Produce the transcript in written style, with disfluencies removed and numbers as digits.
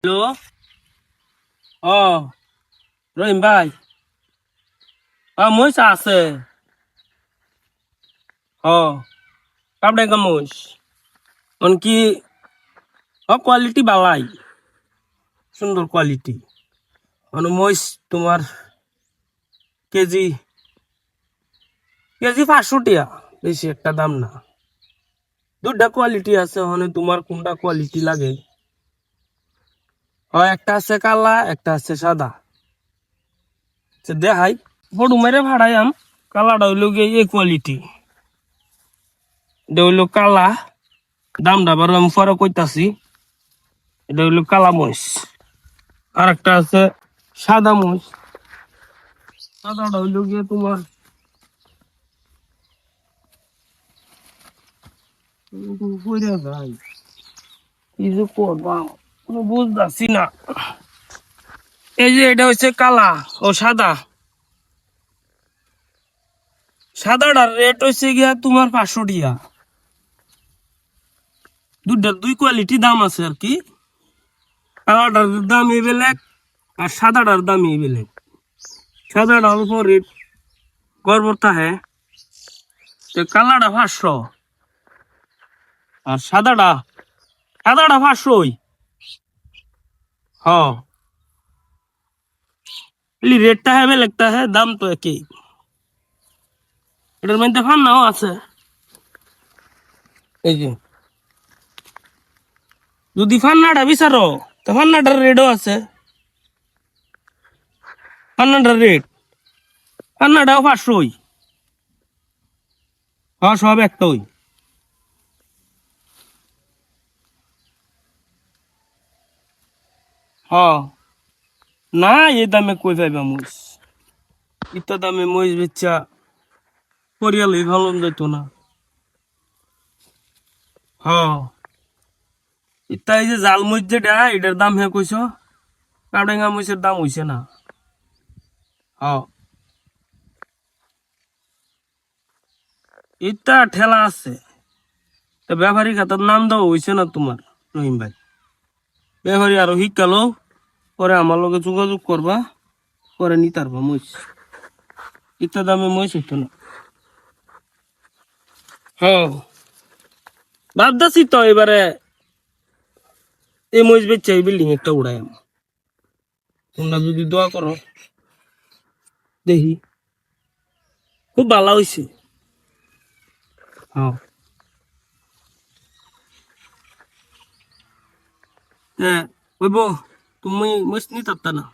Hello. ও রহিম ভাই, মহিষ আছে। ও কাপড়ে মহিষ কি কোয়ালিটি বালাই, সুন্দর কোয়ালিটি। মহিষ তোমার কেজি কেজি 500 টাকা, বেশি একটা দাম না। দুটা কোয়ালিটি আছে, তোমার কোনটা কোয়ালিটি লাগে? একটা আছে কালা, একটা আছে সাদা। দেখাই ফটো মেরে ভাড়াই কালাটা হইল গিয়ে এই কোয়ালিটি, এটা হইলো কালা। দামটা বারো আমি পরে কইতাছি। এটা হইলো কালা মহিষ। আর একটা আছে সাদা মহিষ। সাদাটা হইলো গিয়ে তোমার বুঝতেছি না। এই যে এটা হচ্ছে কালা ও সাদা। সাদাটার রেট হচ্ছে গিয়া তোমার 500 টাকা। দুই কোয়ালিটি দাম আছে আর কি। কালাটার দাম এই বেলেগ আর সাদাটার দাম এই বেলেগ। সাদাটা অল্প রেট গড়বড়তা হ্যাঁ, কালাটা 500 আর সাদাটা 500। हाँ, রেটটা হ্যাঁ বেলেগটা হ্যাঁ, দাম তো একই। এটার মধ্যে ফান্নাও আছে। এই যে যদি ফান্নাটা বিচারো তো ফান্নাটার রেটও আছে। ফান্নাটার রেট, ফান্নাটাও 500। হ্যাঁ, সব একটাই। হ্যাঁ, না এই দামে কই পাইবা মহিষ? ইটা দামে মহিষ বেচা পরিয়ালই ভালো যাইতো না। হ্যাঁ, ইটা এই যে জাল মহিষ যেটা, এটার দাম হ্যাঁ কইছ, কাডেঙ্গা মহিষের দাম হইছে না। হ্যাঁ, ইটা ঠেলা আছে। তা ব্যাপারী খাতার নাম দেওয়া হইছে না তোমার রহিম ভাই। ব্যাপারী আরো শিক্ষালো পরে আমার লগে যোগাযোগ করবা, পরে নিতে পারবা মহিষ। ইটা দামে মহিষ হইতো না। হ্যাঁ, ভাবতেছি তো এবারে এই মহিষ বেচে এই বিল্ডিং একটা উড়াই। তোমরা যদি দোয়া করো দেখি, খুব ভালো হয়েছে। হ্যাঁ, ওইব তুমি মহিষ নিতে পারতা না।